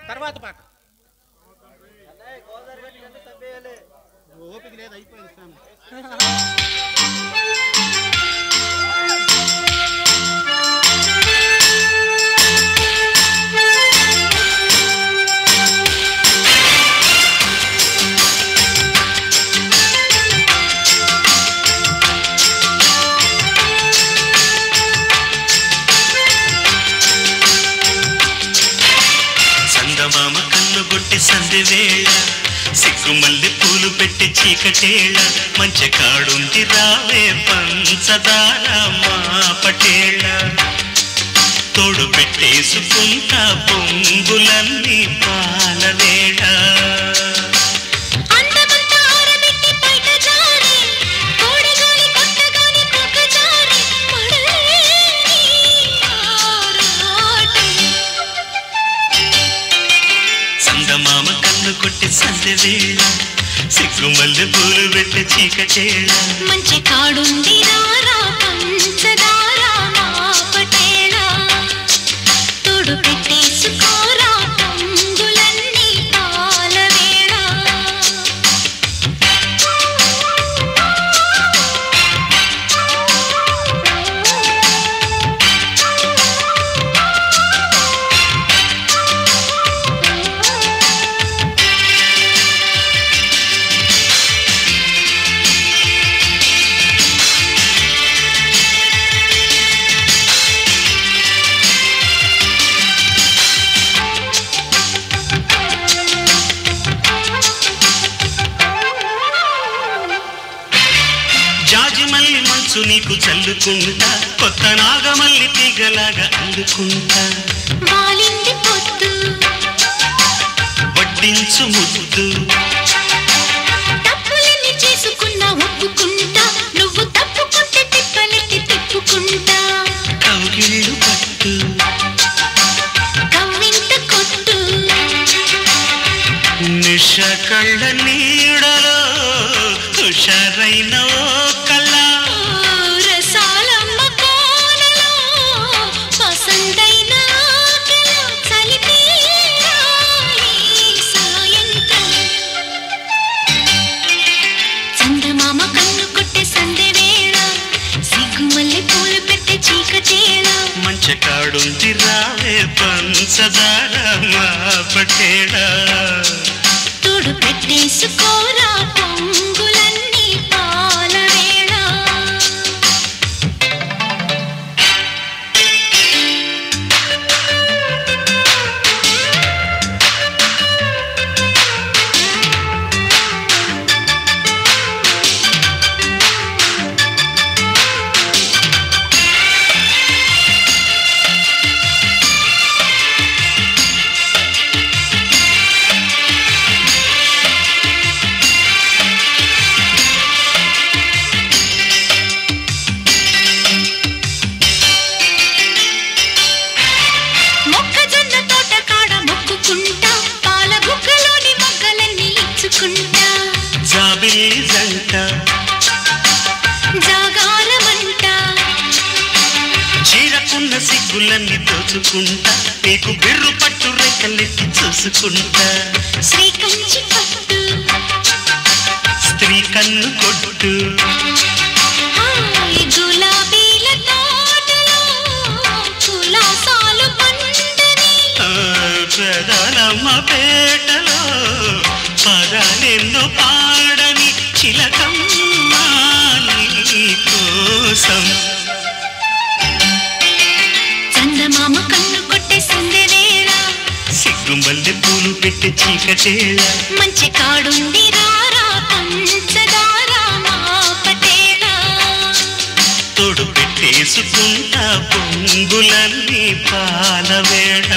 తర్వాత పాట ఓపిక లేదు, అయిపోయింది చందమామ కన్ను కొట్టి సంధి వేళ సిగ్గుమల్లి పూలు పెట్టి చీకటేళ మంచి కాడుంది రావే పంచదార మా పటేళ తోడు పెట్టేసుకుంటా పొంగులన్నీ పాలవేళ చందమామ కన్ను కొట్టి సంధి వేళ సిగ్గుమల్లి పూలు పెట్టి చీకటేళ మంచి కాడుంది రారా పంచదార మా పటేళ తోడు పెట్టేసుకోరా పొంగులన్నీ పాలవేళ జాజిమల్లి మంచు నీకు చల్లుకుంటా కొత్త నాగమల్లి తీగలాగా అందుకుంటా వాలింది పొద్దు వడ్డించు ముద్దు తప్పులన్నీ చేసుకున్నా ఒప్పుకుంటా నువ్వు తప్పుకుంటే తిప్పలెత్తి తిప్పుకుంటా కౌగిళ్ళు పట్టు కవ్వింత కొట్టు నిష కళ్ళ నీడలో హుషారైన ఓ కళ్ళ రసాలమ్మ కోనలో పసందైన ఆకలో చలిపేరాలి సాయంకాలం చందమామ కన్ను కొట్టే సంధి వేళ సిగ్గుమల్లి పూలు పెట్టే చీకటేళ మంచి కాడుంది రావే పంచదార మా పటేళ తోడు పెట్టేసుకోరా పొంగులన్నీ పాలవేళ మొక్కజొన్న తోట కాడ మొక్కుకుంటా పాల బుగ్గలోని మొగ్గలన్నీ ఇచ్చుకుంటా జాబిల్లి జంట జాగారమంట చీరకున్న సిగ్గులన్నీ దోచుకుంటా నీకు బిర్రు పట్టు రెక్కలెత్తి చూసుకుంటా శ్రీకంచి పట్టు స్త్రీ కన్ను కొట్టు హాయ్ గులాబీల తోటలో కులాసాలు పండని ప్రధానమ్మ పేటలో పదాలెన్నో పాడని చిలకమ్మ నీ కోసం చందమామ కన్ను కొట్టే సంధి వేళ సిగ్గుమల్లి పూలు పెట్టి చీకటేళ మంచి కాడుంది రారా పంచదార మా పటేళ తోడు పెట్టేసుకుంటా పొంగులన్నీ పాలవేళ